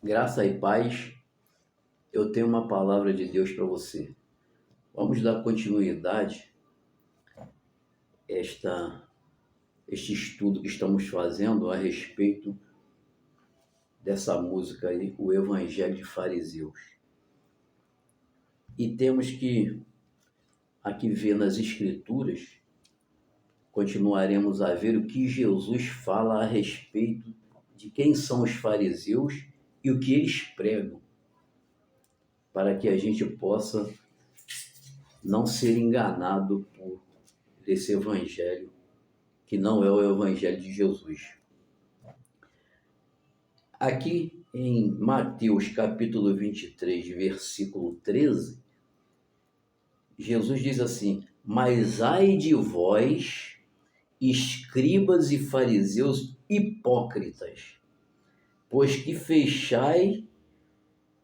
Graça e paz, eu tenho uma palavra de Deus para você. Vamos dar continuidade a este estudo que estamos fazendo a respeito dessa música aí, o Evangelho de Fariseus. E temos que aqui ver nas Escrituras, continuaremos a ver o que Jesus fala a respeito de quem são os fariseus e o que eles pregam, para que a gente possa não ser enganado por esse evangelho, que não é o evangelho de Jesus. Aqui em Mateus capítulo 23, versículo 13, Jesus diz assim: mas ai de vós, escribas e fariseus hipócritas, pois que fechai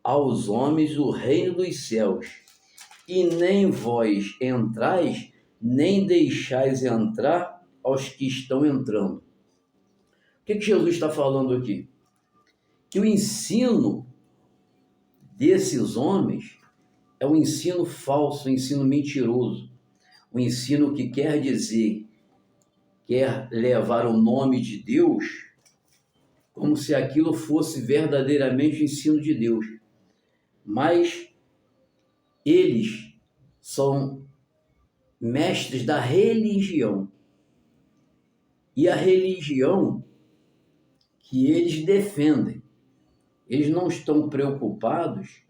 aos homens o reino dos céus, e nem vós entrais, nem deixais entrar aos que estão entrando. O que Jesus está falando aqui? Que o ensino desses homens é um ensino falso, um ensino mentiroso, um ensino que quer levar o nome de Deus como se aquilo fosse verdadeiramente o ensino de Deus. Mas eles são mestres da religião. E a religião que eles defendem, eles não estão preocupados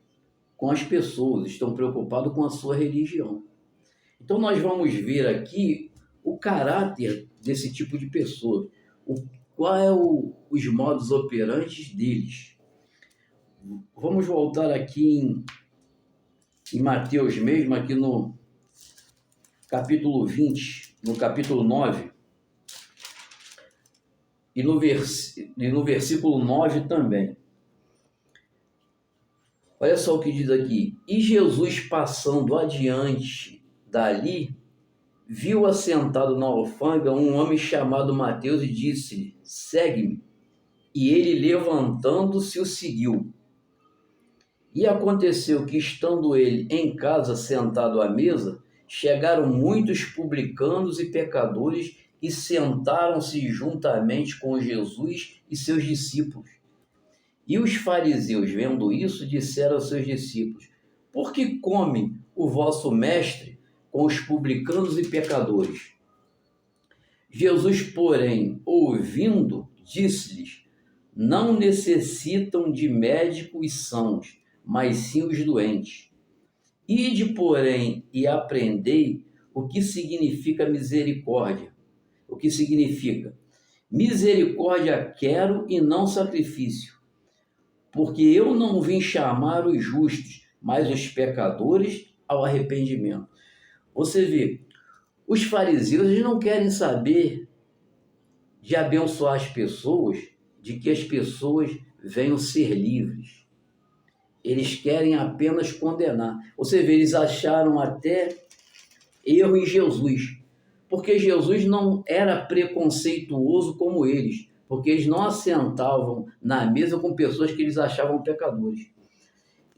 com as pessoas, estão preocupados com a sua religião. Então nós vamos ver aqui o caráter desse tipo de pessoa, qual é os modus operandi deles. Vamos voltar aqui em Mateus mesmo, aqui no capítulo 20, no capítulo 9, e no versículo 9 também. Olha só o que diz aqui. E Jesus, passando adiante dali, viu assentado na alfândega um homem chamado Mateus e disse-lhe: segue-me. E ele, levantando-se, o seguiu. E aconteceu que, estando ele em casa sentado à mesa, chegaram muitos publicanos e pecadores e sentaram-se juntamente com Jesus e seus discípulos. E os fariseus, vendo isso, disseram aos seus discípulos: por que come o vosso mestre com os publicanos e pecadores? Jesus, porém, ouvindo, disse-lhes: não necessitam de médico os sãos, mas sim os doentes. Ide, porém, e aprendei o que significa misericórdia. O que significa? Misericórdia quero e não sacrifício, porque eu não vim chamar os justos, mas os pecadores ao arrependimento. Você vê, os fariseus, eles não querem saber de abençoar as pessoas, de que as pessoas venham ser livres. Eles querem apenas condenar. Você vê, eles acharam até erro em Jesus, porque Jesus não era preconceituoso como eles, porque eles não assentavam na mesa com pessoas que eles achavam pecadores.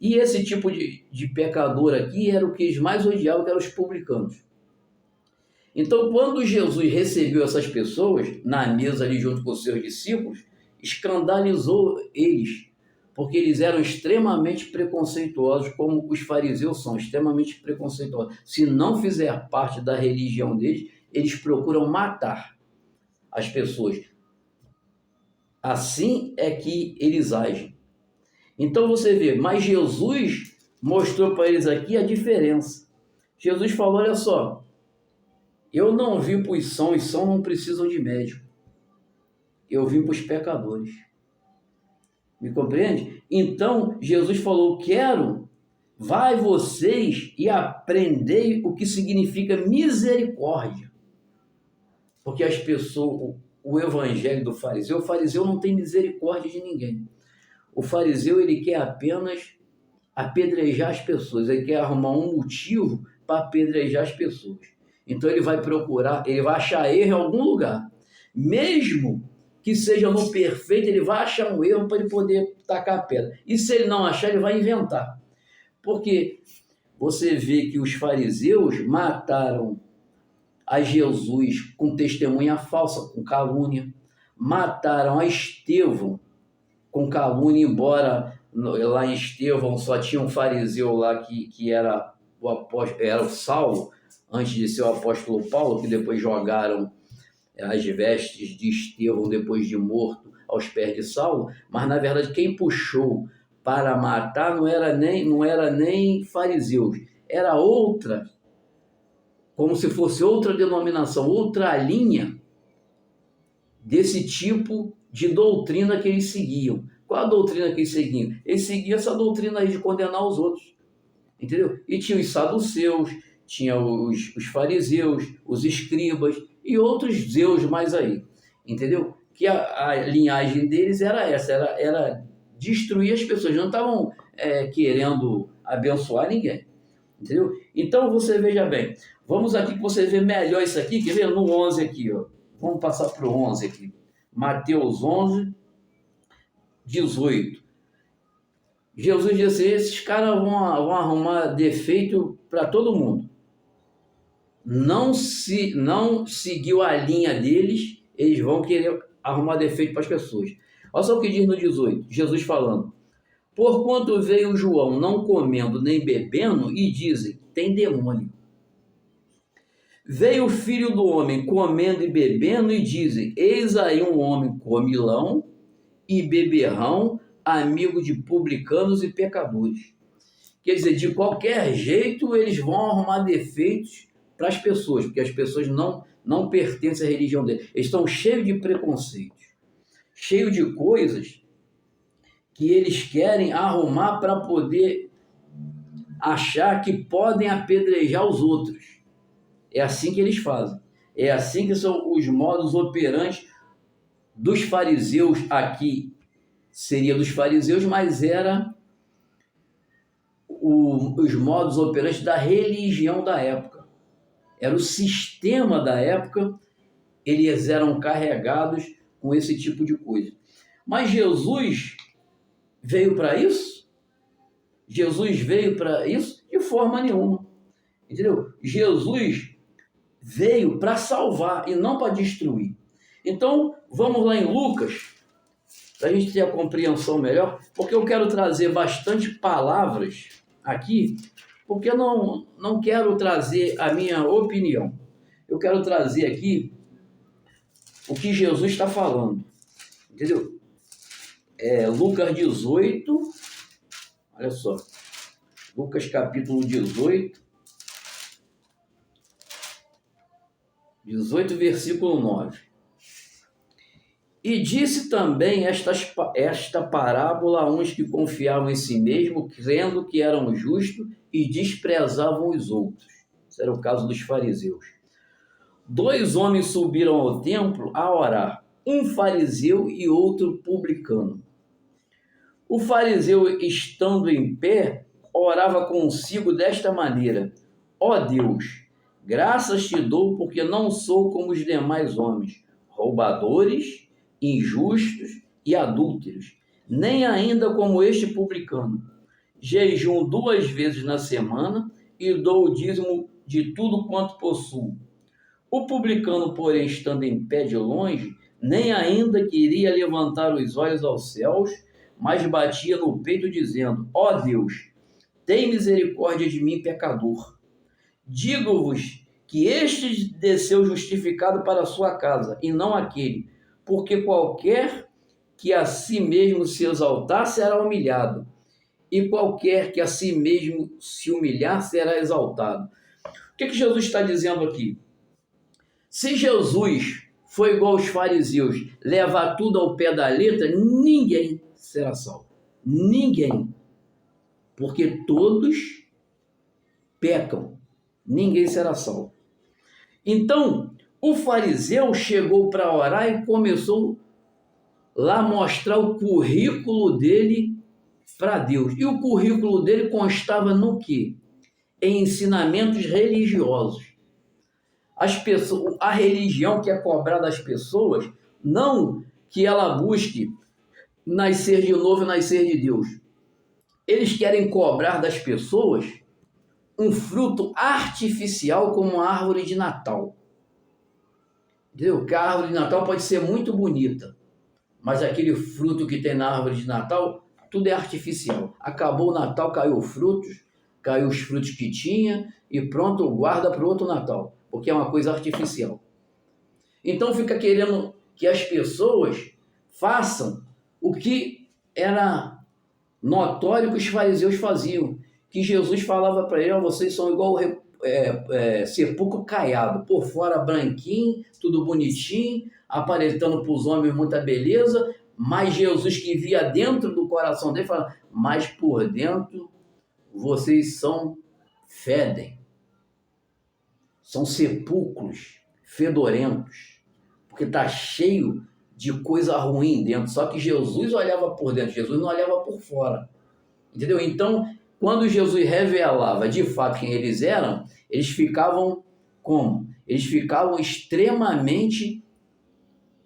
E esse tipo de pecador aqui era o que eles mais odiavam, que eram os publicanos. Então, quando Jesus recebeu essas pessoas na mesa ali junto com os seus discípulos, escandalizou eles, porque eles eram extremamente preconceituosos, como os fariseus são, extremamente preconceituosos. Se não fizer parte da religião deles, eles procuram matar as pessoas. Assim é que eles agem. Então você vê, mas Jesus mostrou para eles aqui a diferença. Jesus falou, olha só, eu não vim para os sãos não precisam de médico. Eu vim para os pecadores. Me compreende? Então, Jesus falou, vai vocês e aprendei o que significa misericórdia. Porque as pessoas, o evangelho do fariseu, o fariseu não tem misericórdia de ninguém. O fariseu, ele quer apenas apedrejar as pessoas, ele quer arrumar um motivo para apedrejar as pessoas. Então ele vai procurar, ele vai achar erro em algum lugar, mesmo que seja no perfeito, ele vai achar um erro para ele poder tacar a pedra. E se ele não achar, ele vai inventar. Porque você vê que os fariseus mataram a Jesus com testemunha falsa, com calúnia. Mataram a Estevão com calúnia, embora lá em Estevão só tinha um fariseu lá que era o apóstolo, era o Saulo, antes de ser o apóstolo Paulo, que depois jogaram as vestes de Estevão, depois de morto, aos pés de Saulo. Mas, na verdade, quem puxou para matar não era nem fariseus, era outra, como se fosse outra denominação, outra linha desse tipo de doutrina que eles seguiam. Qual a doutrina que eles seguiam? Eles seguiam essa doutrina aí de condenar os outros, entendeu? E tinha os saduceus, tinha os fariseus, os escribas e outros zeus mais aí, entendeu? Que a linhagem deles era essa, era destruir as pessoas, não estavam querendo abençoar ninguém, entendeu? Então você veja bem, vamos aqui que você vê melhor isso aqui, quer ver? No 11 aqui, ó. Vamos passar para o 11 aqui. Mateus 11, 18. Jesus disse, esses caras vão arrumar defeito para todo mundo. Não seguiu a linha deles, eles vão querer arrumar defeito para as pessoas. Olha só o que diz no 18, Jesus falando. Porquanto veio João não comendo nem bebendo, e dizem, tem demônio. Veio o Filho do Homem comendo e bebendo, e dizem, eis aí um homem comilão e beberrão, amigo de publicanos e pecadores. Quer dizer, de qualquer jeito eles vão arrumar defeitos para as pessoas, porque as pessoas não pertencem à religião deles. Eles estão cheios de preconceitos, cheios de coisas que eles querem arrumar para poder achar que podem apedrejar os outros. É assim que eles fazem. É assim que são os modos operantes dos fariseus. Aqui seria dos fariseus, mas era os modos operantes da religião da época. Era o sistema da época, eles eram carregados com esse tipo de coisa. Mas Jesus veio para isso? Jesus veio para isso? De forma nenhuma. Entendeu? Jesus veio para salvar e não para destruir. Então, vamos lá em Lucas, para a gente ter a compreensão melhor, porque eu quero trazer bastante palavras aqui, porque eu não quero trazer a minha opinião. Eu quero trazer aqui o que Jesus está falando. Entendeu? Lucas 18, olha só, Lucas capítulo 18, versículo 9. E disse também esta parábola a uns que confiavam em si mesmo, crendo que eram justos e desprezavam os outros. Esse era o caso dos fariseus. 2 homens subiram ao templo a orar, um fariseu e outro publicano. O fariseu, estando em pé, orava consigo desta maneira: ó Deus, graças te dou porque não sou como os demais homens, roubadores, injustos e adúlteros, nem ainda como este publicano. Jejuo 2 vezes na semana e dou o dízimo de tudo quanto possuo. O publicano, porém, estando em pé de longe, nem ainda queria levantar os olhos aos céus, mas batia no peito dizendo: ó Deus, tem misericórdia de mim, pecador. Digo-vos que este desceu justificado para a sua casa, e não aquele, porque qualquer que a si mesmo se exaltar será humilhado, e qualquer que a si mesmo se humilhar será exaltado. O que Jesus está dizendo aqui? Se Jesus foi igual aos fariseus, levar tudo ao pé da letra, ninguém será salvo. Ninguém. Porque todos pecam. Ninguém será salvo. Então, o fariseu chegou para orar e começou lá a mostrar o currículo dele para Deus. E o currículo dele constava no quê? Em ensinamentos religiosos. A religião que é cobrada das pessoas não que ela busque nascer de novo e nascer de Deus. Eles querem cobrar das pessoas um fruto artificial como a árvore de Natal. Entendeu? Que a árvore de Natal pode ser muito bonita, mas aquele fruto que tem na árvore de Natal, tudo é artificial. Acabou o Natal, caiu os frutos que tinha e pronto, guarda para o outro Natal, porque é uma coisa artificial. Então fica querendo que as pessoas façam o que era notório que os fariseus faziam, que Jesus falava para eles: vocês são igual sepulcro caiado, por fora branquinho, tudo bonitinho, aparentando para os homens muita beleza, mas Jesus que via dentro do coração dele fala: mas por dentro vocês fedem, são sepulcros fedorentos, porque está cheio de coisa ruim dentro. Só que Jesus olhava por dentro, Jesus não olhava por fora. Entendeu? Então, quando Jesus revelava de fato quem eles eram, eles ficavam como? Eles ficavam extremamente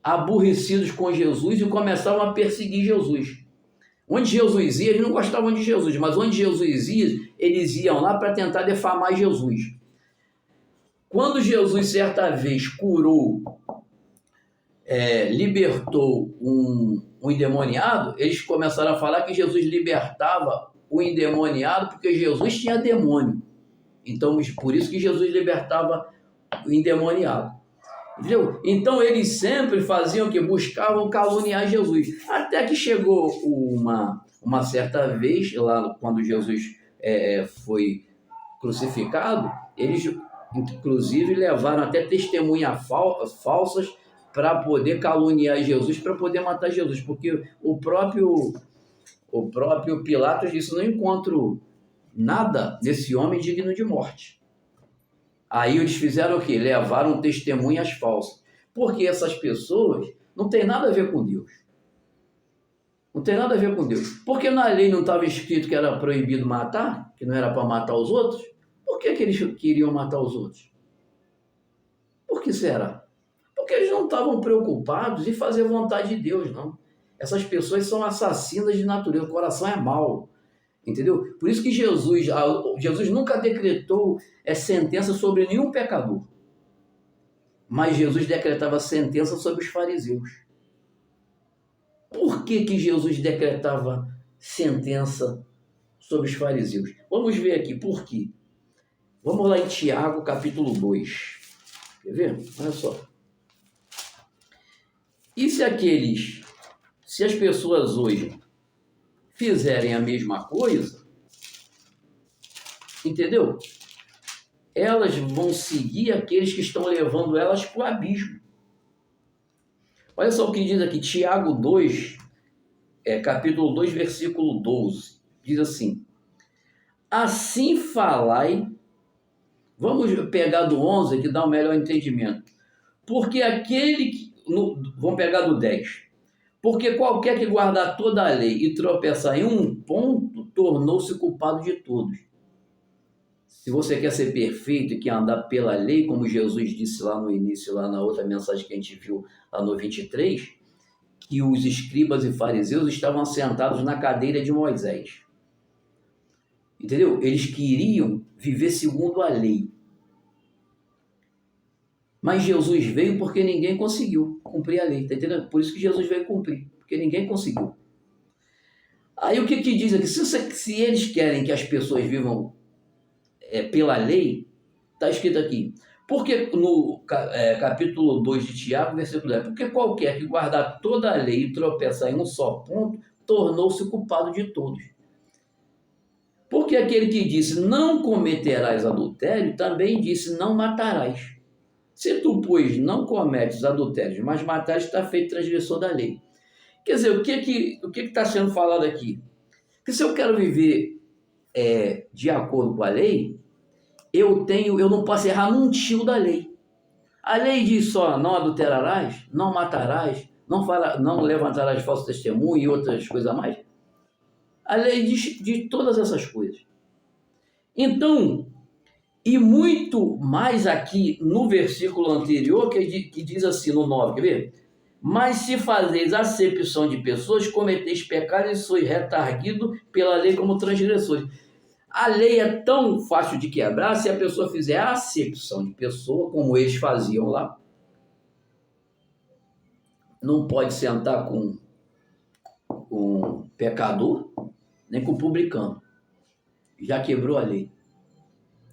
aborrecidos com Jesus e começavam a perseguir Jesus. Onde Jesus ia, eles não gostavam de Jesus, mas onde Jesus ia, eles iam lá para tentar defamar Jesus. Quando Jesus, certa vez, libertou um endemoniado, eles começaram a falar que Jesus libertava o endemoniado porque Jesus tinha demônio. Então, por isso que Jesus libertava o endemoniado. Entendeu? Então, eles sempre faziam o que? Buscavam caluniar Jesus. Até que chegou uma certa vez, lá quando Jesus foi crucificado, eles, inclusive, levaram até testemunhas falsas para poder caluniar Jesus, para poder matar Jesus, porque o próprio Pilatos disse: não encontro nada nesse homem digno de morte. Aí eles fizeram o quê? Levaram testemunhas falsas, porque essas pessoas não têm nada a ver com Deus. Não tem nada a ver com Deus. Porque na lei não estava escrito que era proibido matar, que não era para matar os outros? Por que eles queriam matar os outros? Por que será? Porque eles não estavam preocupados em fazer vontade de Deus, não. Essas pessoas são assassinas de natureza, o coração é mau, entendeu? Por isso que Jesus nunca decretou sentença sobre nenhum pecador, mas Jesus decretava sentença sobre os fariseus. Por que Jesus decretava sentença sobre os fariseus? Vamos ver aqui por quê. Vamos lá em Tiago, capítulo 2. Quer ver? Olha só. E se as pessoas hoje fizerem a mesma coisa, entendeu? Elas vão seguir aqueles que estão levando elas para o abismo. Olha só o que diz aqui, Tiago 2, capítulo 2, versículo 12. Diz assim: assim falai, vamos pegar do 11 que dá um melhor entendimento. Porque vamos pegar do 10. Porque qualquer que guardar toda a lei e tropeçar em um ponto, tornou-se culpado de todos. Se você quer ser perfeito e quer andar pela lei, como Jesus disse lá no início, lá na outra mensagem que a gente viu, lá no 23, que os escribas e fariseus estavam sentados na cadeira de Moisés. Entendeu? Eles queriam viver segundo a lei. Mas Jesus veio porque ninguém conseguiu cumprir a lei, tá entendendo? Por isso que Jesus veio cumprir, porque ninguém conseguiu. Aí o que diz aqui? Se eles querem que as pessoas vivam pela lei, está escrito aqui. Porque no capítulo 2 de Tiago, versículo 10, porque qualquer que guardar toda a lei e tropeçar em um só ponto, tornou-se culpado de todos. Porque aquele que disse, não cometerás adultério, também disse, não matarás. Se tu, pois, não cometes adultérios, mas matares, está feito transgressor da lei. Quer dizer, o que está sendo falado aqui? Que se eu quero viver de acordo com a lei, eu não posso errar num tio da lei. A lei diz só, não adulterarás, não matarás, não levantarás falso testemunho e outras coisas a mais. A lei diz todas essas coisas. Então, e muito mais aqui no versículo anterior, que diz assim, no 9, quer ver? Mas se fazeis acepção de pessoas, cometeis pecado e sois retarguido pela lei como transgressores. A lei é tão fácil de quebrar se a pessoa fizer a acepção de pessoa, como eles faziam lá. Não pode sentar com pecador, nem com publicano. Já quebrou a lei.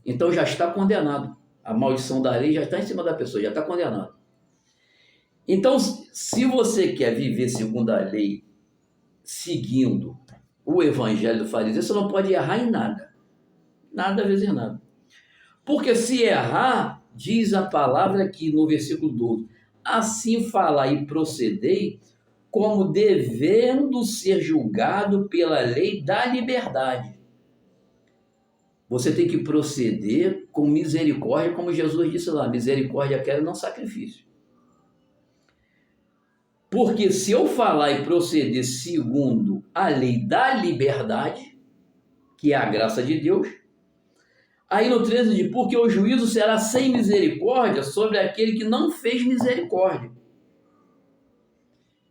Então já está condenado. A maldição da lei já está em cima da pessoa, já está condenado. Então, se você quer viver segundo a lei, seguindo o evangelho do fariseu, você não pode errar em nada. Nada vezes nada. Porque se errar, diz a palavra aqui no versículo 12, assim falar e procedei, como devendo ser julgado pela lei da liberdade. Você tem que proceder com misericórdia, como Jesus disse lá, misericórdia quero, não sacrifício. Porque se eu falar e proceder segundo a lei da liberdade, que é a graça de Deus, aí no 13 diz, porque o juízo será sem misericórdia sobre aquele que não fez misericórdia.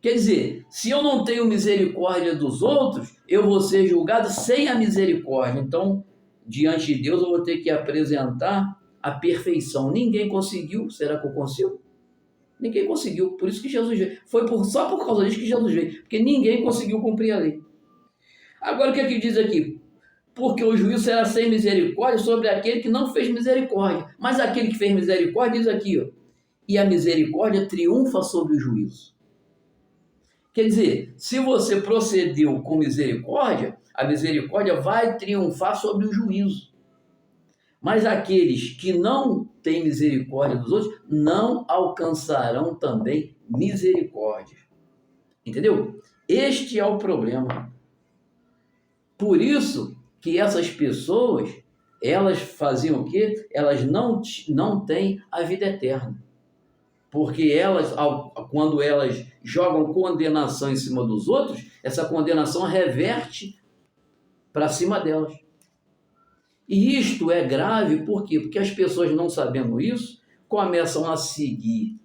Quer dizer, se eu não tenho misericórdia dos outros, eu vou ser julgado sem a misericórdia. Então, diante de Deus, eu vou ter que apresentar a perfeição. Ninguém conseguiu, será que eu consigo? Ninguém conseguiu, por isso que Jesus veio. Foi só por causa disso que Jesus veio, porque ninguém conseguiu cumprir a lei. Agora o que é que diz aqui? Porque o juízo será sem misericórdia sobre aquele que não fez misericórdia. Mas aquele que fez misericórdia diz aqui, ó, e a misericórdia triunfa sobre o juízo. Quer dizer, se você procedeu com misericórdia, a misericórdia vai triunfar sobre o juízo. Mas aqueles que não têm misericórdia dos outros não alcançarão também misericórdia. Entendeu? Este é o problema. Por isso que essas pessoas, elas faziam o quê? Elas não têm a vida eterna. Porque elas, quando elas jogam condenação em cima dos outros, essa condenação reverte para cima delas. E isto é grave, por quê? Porque as pessoas, não sabendo isso, começam a seguir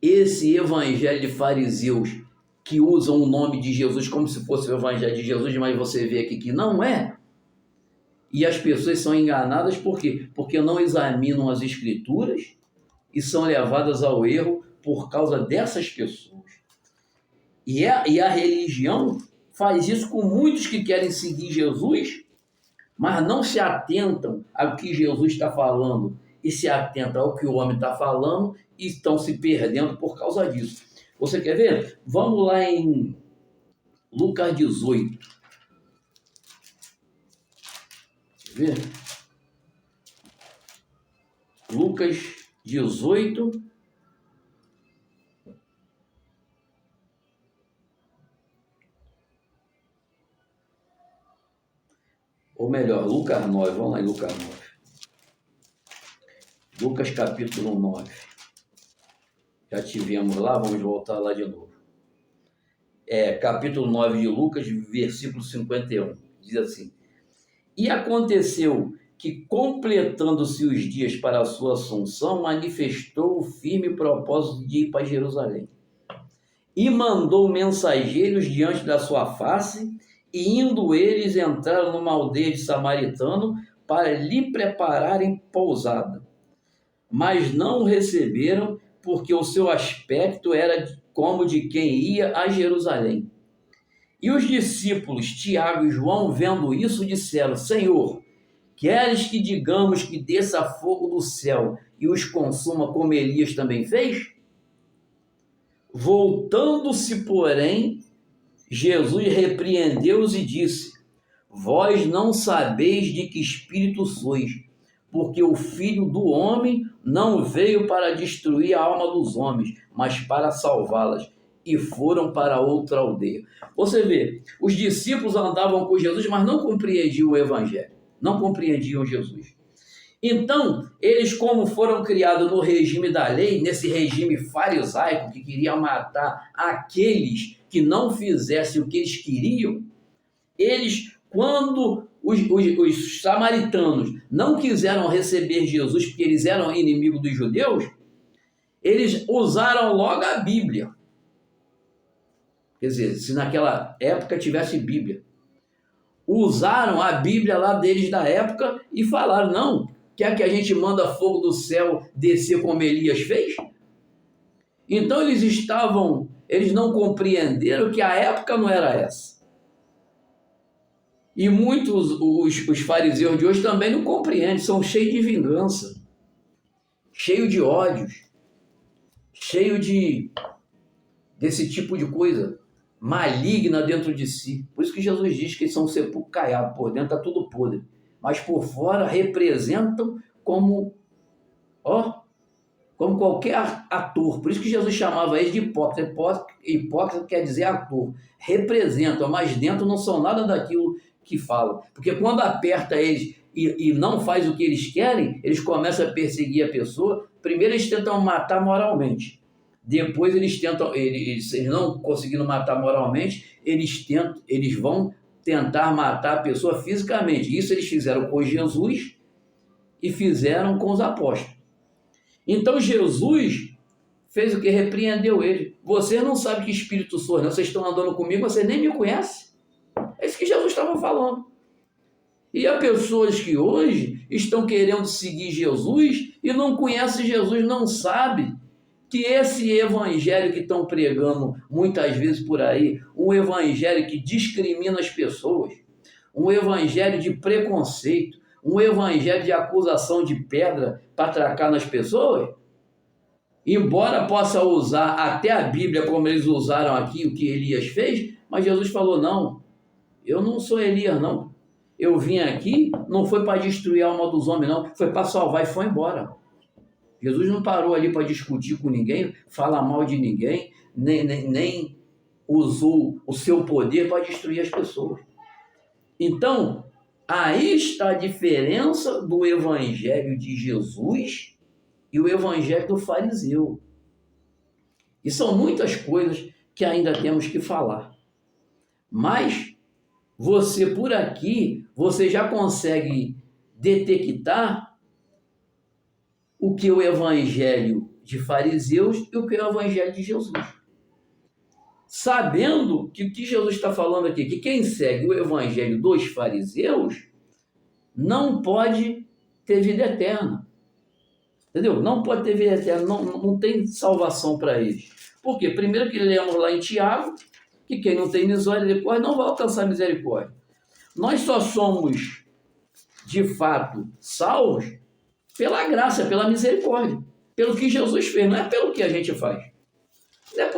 esse evangelho de fariseus que usam o nome de Jesus como se fosse o evangelho de Jesus, mas você vê aqui que não é. E as pessoas são enganadas por quê? Porque não examinam as escrituras e são levadas ao erro por causa dessas pessoas. E a religião faz isso com muitos que querem seguir Jesus, mas não se atentam ao que Jesus está falando e se atentam ao que o homem está falando e estão se perdendo por causa disso. Você quer ver? Vamos lá em Lucas 18. Quer ver? Lucas 18. Ou melhor, Lucas 9. Vamos lá em Lucas 9. Lucas capítulo 9. Já tivemos lá, vamos voltar lá de novo. Capítulo 9 de Lucas, versículo 51. Diz assim: E aconteceu que, completando-se os dias para a sua assunção, manifestou o firme propósito de ir para Jerusalém. E mandou mensageiros diante da sua face, e indo eles entraram numa aldeia de samaritano para lhe prepararem pousada. Mas não o receberam, porque o seu aspecto era como de quem ia a Jerusalém. E os discípulos Tiago e João, vendo isso, disseram: Senhor, queres que digamos que desça fogo do céu e os consuma como Elias também fez? Voltando-se, porém, Jesus repreendeu-os e disse: Vós não sabeis de que espírito sois, porque o Filho do Homem não veio para destruir a alma dos homens, mas para salvá-las. E foram para outra aldeia. Você vê, os discípulos andavam com Jesus, mas não compreendiam o Evangelho, não compreendiam Jesus. Então, eles, como foram criados no regime da lei, nesse regime farisaico que queria matar aqueles que não fizessem o que eles queriam, eles, quando os samaritanos não quiseram receber Jesus porque eles eram inimigos dos judeus, Eles usaram logo a Bíblia. Quer dizer, se naquela época tivesse Bíblia. Usaram a Bíblia lá deles da época e falaram, não, quer que a gente manda fogo do céu descer como Elias fez? Então eles não compreenderam que a época não era essa. E muitos, os fariseus de hoje também não compreendem, são cheios de vingança, cheios de ódios, cheios desse tipo de coisa maligna dentro de si. Por isso que Jesus diz que eles são sepulcro caiado, por dentro está tudo podre, mas por fora representam como qualquer ator. Por isso que Jesus chamava eles de hipócrita. Hipócrita quer dizer ator. Representam, mas dentro não são nada daquilo que falam. Porque quando aperta eles e não faz o que eles querem, eles começam a perseguir a pessoa. Primeiro eles tentam matar moralmente. Depois eles não conseguindo matar moralmente, eles vão tentar matar a pessoa fisicamente. Isso eles fizeram com Jesus e fizeram com os apóstolos. Então Jesus fez o que? Repreendeu ele. Vocês não sabem que espírito sou, não. Vocês estão andando comigo, vocês nem me conhecem. É isso que Jesus estava falando. E há pessoas que hoje estão querendo seguir Jesus e não conhecem Jesus, não sabem que esse evangelho que estão pregando muitas vezes por aí, um evangelho que discrimina as pessoas, um evangelho de preconceito, um evangelho de acusação de pedra para atracar nas pessoas, embora possa usar até a Bíblia como eles usaram aqui, o que Elias fez, mas Jesus falou, não, eu não sou Elias, não. Eu vim aqui, não foi para destruir a alma dos homens, não, foi para salvar e foi embora. Jesus não parou ali para discutir com ninguém, falar mal de ninguém, nem usou o seu poder para destruir as pessoas. Então, aí está a diferença do evangelho de Jesus e o evangelho do fariseu. E são muitas coisas que ainda temos que falar. Mas você por aqui, você já consegue detectar o que é o evangelho de fariseus e o que é o evangelho de Jesus. Sabendo que o que Jesus está falando aqui, que quem segue o evangelho dos fariseus não pode ter vida eterna. Entendeu? Não pode ter vida eterna, não tem salvação para eles. Por quê? Primeiro que lemos lá em Tiago, que quem não tem misericórdia não vai alcançar misericórdia. Nós só somos, de fato, salvos pela graça, pela misericórdia, pelo que Jesus fez, não é pelo que a gente faz. Não é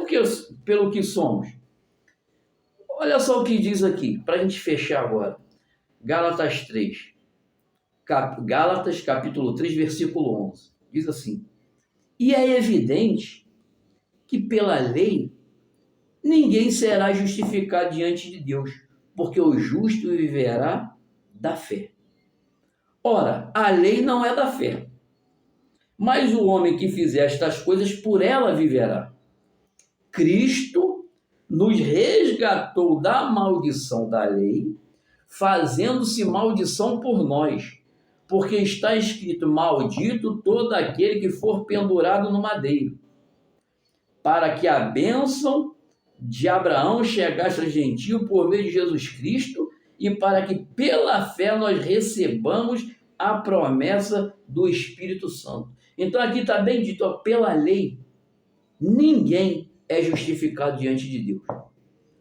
pelo que somos. Olha só o que diz aqui, para a gente fechar agora. Gálatas 3. Gálatas capítulo 3, versículo 11. Diz assim, e é evidente que pela lei ninguém será justificado diante de Deus, porque o justo viverá da fé. Ora, a lei não é da fé, mas o homem que fizer estas coisas, por ela viverá. Cristo nos resgatou da maldição da lei, fazendo-se maldição por nós, porque está escrito, maldito todo aquele que for pendurado no madeiro, para que a bênção de Abraão chegasse ao gentio por meio de Jesus Cristo e para que pela fé nós recebamos a promessa do Espírito Santo. Então aqui está bem dito, pela lei, ninguém é justificado diante de Deus,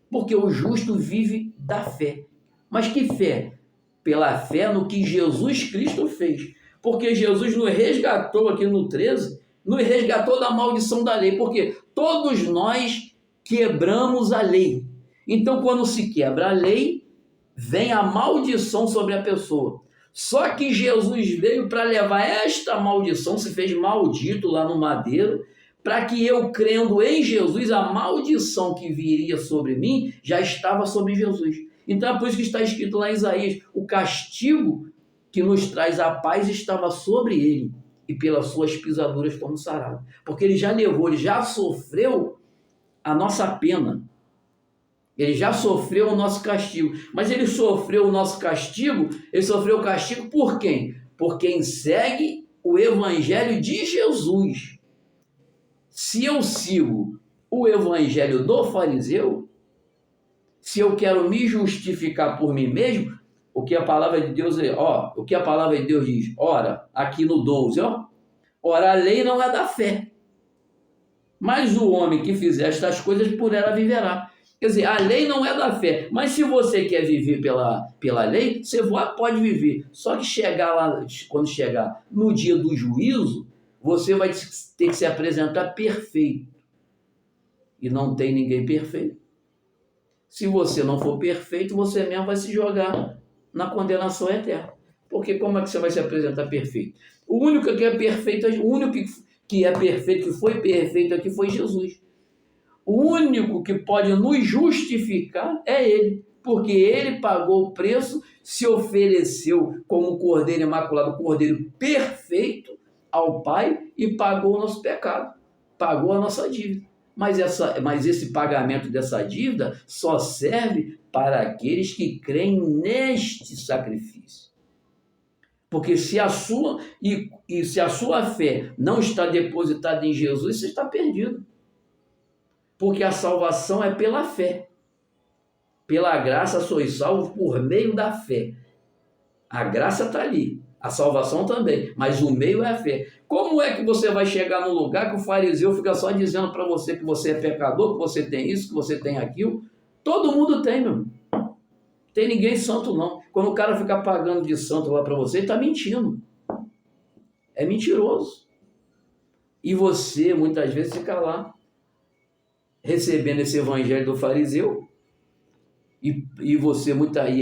porque o justo vive da fé. Mas que fé? Pela fé no que Jesus Cristo fez, porque Jesus nos resgatou aqui no 13, nos resgatou da maldição da lei, porque todos nós quebramos a lei. Então quando se quebra a lei, vem a maldição sobre a pessoa. Só que Jesus veio para levar esta maldição, se fez maldito lá no madeiro, para que eu, crendo em Jesus, a maldição que viria sobre mim já estava sobre Jesus. Então é por isso que está escrito lá em Isaías, o castigo que nos traz a paz estava sobre ele, e pelas suas pisaduras fomos sarados. Porque ele já levou, ele já sofreu a nossa pena. Ele já sofreu o nosso castigo. Mas ele sofreu o nosso castigo, ele sofreu o castigo por quem? Por quem segue o evangelho de Jesus. se eu sigo o evangelho do fariseu, se eu quero me justificar por mim mesmo, o que a palavra de Deus o que a palavra de Deus diz, ora, aqui no 12, ora, a lei não é da fé, mas o homem que fizer estas coisas, por ela viverá. Quer dizer, a lei não é da fé, mas se você quer viver pela lei, você pode viver. Só que chegar lá, quando chegar no dia do juízo, você vai ter que se apresentar perfeito. E não tem ninguém perfeito. Se você não for perfeito, você mesmo vai se jogar na condenação eterna. Porque como é que você vai se apresentar perfeito? O único que é perfeito, que foi perfeito aqui foi Jesus. O único que pode nos justificar é Ele, porque Ele pagou o preço, se ofereceu como Cordeiro Imaculado, Cordeiro perfeito ao Pai e pagou o nosso pecado, pagou a nossa dívida. Mas esse pagamento dessa dívida só serve para aqueles que creem neste sacrifício. Porque se a sua fé não está depositada em Jesus, você está perdido. Porque a salvação é pela fé. Pela graça sois salvos por meio da fé. A graça está ali, a salvação também, mas o meio é a fé. Como é que você vai chegar no lugar que o fariseu fica só dizendo para você que você é pecador, que você tem isso, que você tem aquilo? Todo mundo tem, meu. Tem ninguém santo, não. Quando o cara fica pagando de santo lá para você, ele está mentindo. É mentiroso. E você, muitas vezes, fica lá, recebendo esse evangelho do fariseu, e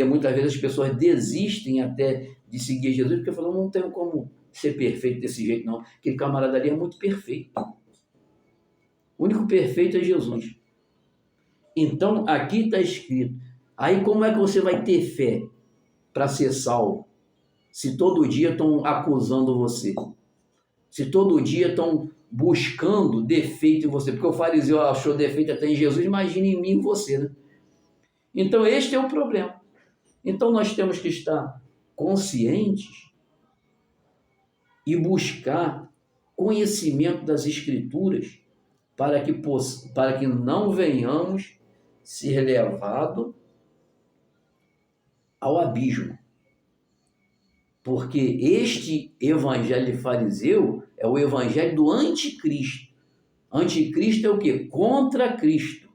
muitas vezes as pessoas desistem até de seguir Jesus, porque falam, não tenho como ser perfeito desse jeito, não. Aquele camarada ali é muito perfeito. O único perfeito é Jesus. Então, aqui está escrito. Aí, como é que você vai ter fé para ser salvo? Se todo dia estão acusando você. Se todo dia estão buscando defeito em você. Porque o fariseu achou defeito até em Jesus, imagina em mim e você, né? Então, este é o problema. Então, nós temos que estar conscientes e buscar conhecimento das Escrituras para que não venhamos ser levados ao abismo. Porque este evangelho fariseu é o evangelho do anticristo. Anticristo é o quê? Contra Cristo.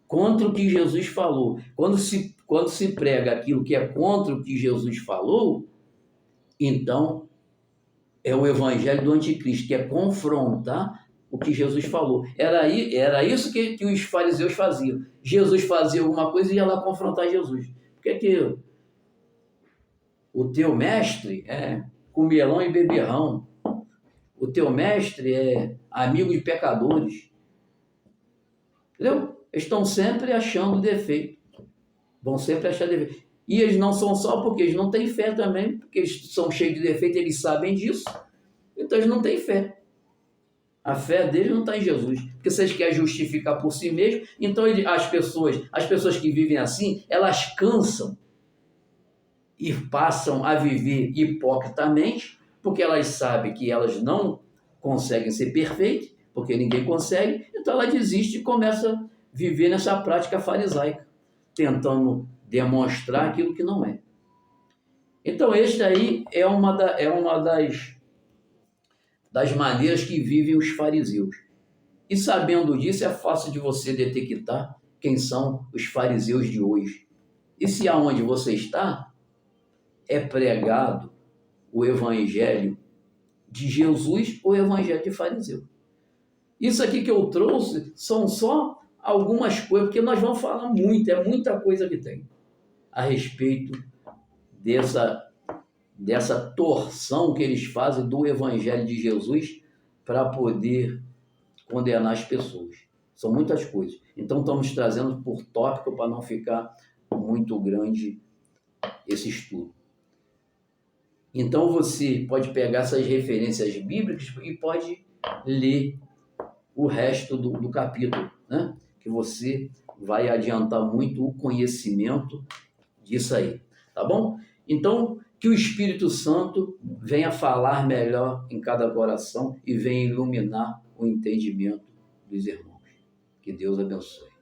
Contra o que Jesus falou. Quando se prega aquilo que é contra o que Jesus falou, então é o evangelho do anticristo, que é confrontar o que Jesus falou. Era isso que os fariseus faziam. Jesus fazia alguma coisa e ia lá confrontar Jesus. Porque que o teu mestre é comelão e beberrão. O teu mestre é amigo de pecadores. Entendeu? Eles estão sempre achando defeito. Vão sempre achar defeito. E eles não são só porque eles não têm fé também, porque eles são cheios de defeito, eles sabem disso. Então eles não têm fé. A fé deles não está em Jesus. Porque se eles querem justificar por si mesmos, então as pessoas que vivem assim, elas cansam e passam a viver hipocritamente, porque elas sabem que elas não conseguem ser perfeitas, porque ninguém consegue, então ela desiste e começa a viver nessa prática farisaica, tentando demonstrar aquilo que não é. Então, este aí é uma das maneiras que vivem os fariseus. E sabendo disso, é fácil de você detectar quem são os fariseus de hoje. E se aonde você está é pregado o evangelho de Jesus ou o evangelho de fariseu. Isso aqui que eu trouxe são só algumas coisas, porque nós vamos falar muito, é muita coisa que tem a respeito dessa torção que eles fazem do evangelho de Jesus para poder condenar as pessoas. São muitas coisas. Então estamos trazendo por tópico para não ficar muito grande esse estudo. Então você pode pegar essas referências bíblicas e pode ler o resto do capítulo, né? Que você vai adiantar muito o conhecimento disso aí, tá bom? Então, que o Espírito Santo venha falar melhor em cada coração e venha iluminar o entendimento dos irmãos. Que Deus abençoe.